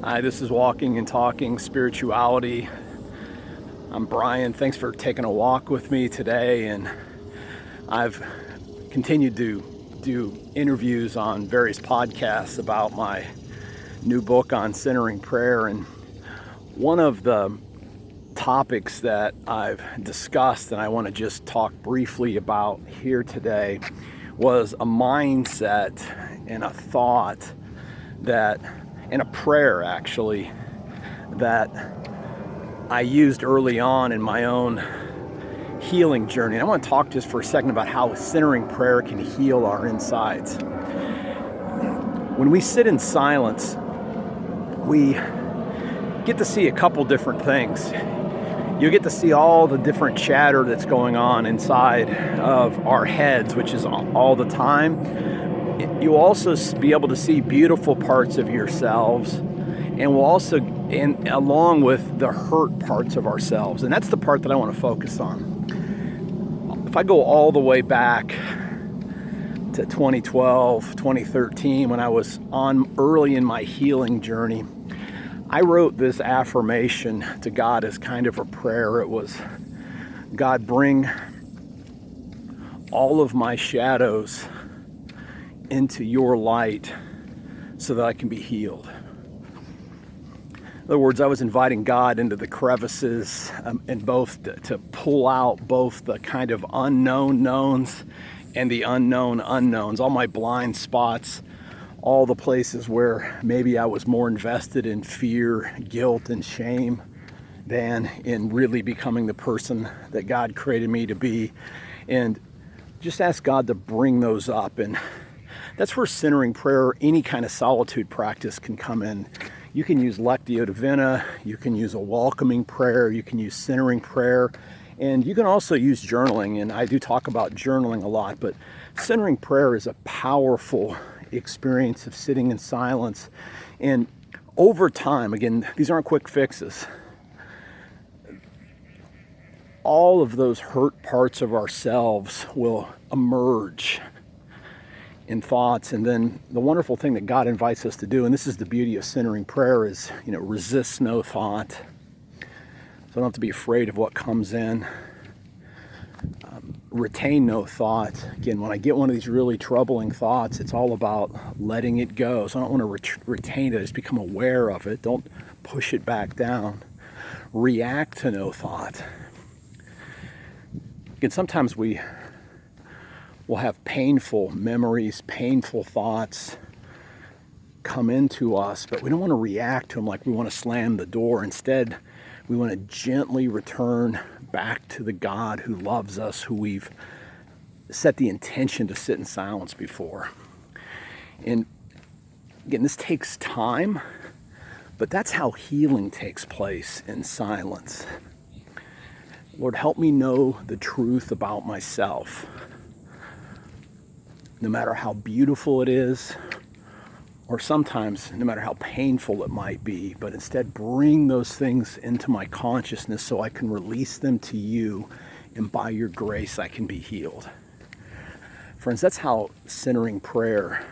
Hi, this is Walking and Talking Spirituality. I'm Brian. Thanks for taking a walk with me today. And I've continued to do interviews on various podcasts about my new book on centering prayer. And one of the topics that I've discussed and I want to just talk briefly about here today was a mindset and a thought and a prayer actually that I used early on in my own healing journey. And I want to talk just for a second about how centering prayer can heal our insides. When we sit in silence, we get to see a couple different things. You get to see all the different chatter that's going on inside of our heads, which is all the time. You'll also be able to see beautiful parts of yourselves, and along with the hurt parts of ourselves. And that's the part that I want to focus on. If I go all the way back to 2012, 2013, when I was early in my healing journey, I wrote this affirmation to God as kind of a prayer. It was, God, bring all of my shadows into your light so that I can be healed. In other words, I was inviting God into the crevices and both to pull out both the kind of unknown knowns and the unknown unknowns, all my blind spots, all the places where maybe I was more invested in fear, guilt, and shame than in really becoming the person that God created me to be. And just ask God to bring those up. And that's where centering prayer, any kind of solitude practice, can come in. You can use Lectio Divina, you can use a welcoming prayer, you can use centering prayer, and you can also use journaling. And I do talk about journaling a lot, but centering prayer is a powerful experience of sitting in silence. And over time, again, these aren't quick fixes. All of those hurt parts of ourselves will emerge in thoughts. And then the wonderful thing that God invites us to do, and this is the beauty of centering prayer, is, resist no thought. So I don't have to be afraid of what comes in. Retain no thought. Again, when I get one of these really troubling thoughts, it's all about letting it go. So I don't want to retain it, just become aware of it. Don't push it back down. React to no thought. Again, sometimes we'll have painful memories, painful thoughts come into us, but we don't want to react to them like we want to slam the door. Instead, we want to gently return back to the God who loves us, who we've set the intention to sit in silence before. And again, this takes time, but that's how healing takes place, in silence. Lord, help me know the truth about myself, no matter how beautiful it is, or sometimes no matter how painful it might be, but instead bring those things into my consciousness so I can release them to you, and by your grace I can be healed. Friends, that's how centering prayer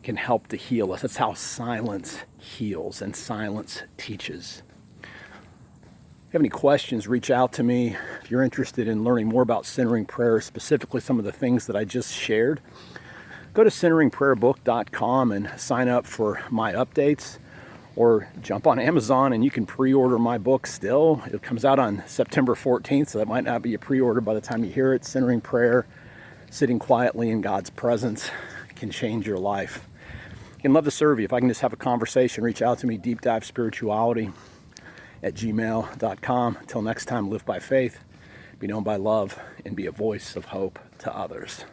can help to heal us. That's how silence heals and silence teaches. If you have any questions, reach out to me. If you're interested in learning more about centering prayer, specifically some of the things that I just shared, go to centeringprayerbook.com and sign up for my updates, or jump on Amazon and you can pre-order my book still. It comes out on September 14th, so that might not be a pre-order by the time you hear it. Centering prayer, sitting quietly in God's presence, can change your life. I'd love to serve you. If I can just have a conversation, reach out to me, deepdivespirituality@gmail.com. Until next time, live by faith, be known by love, and be a voice of hope to others.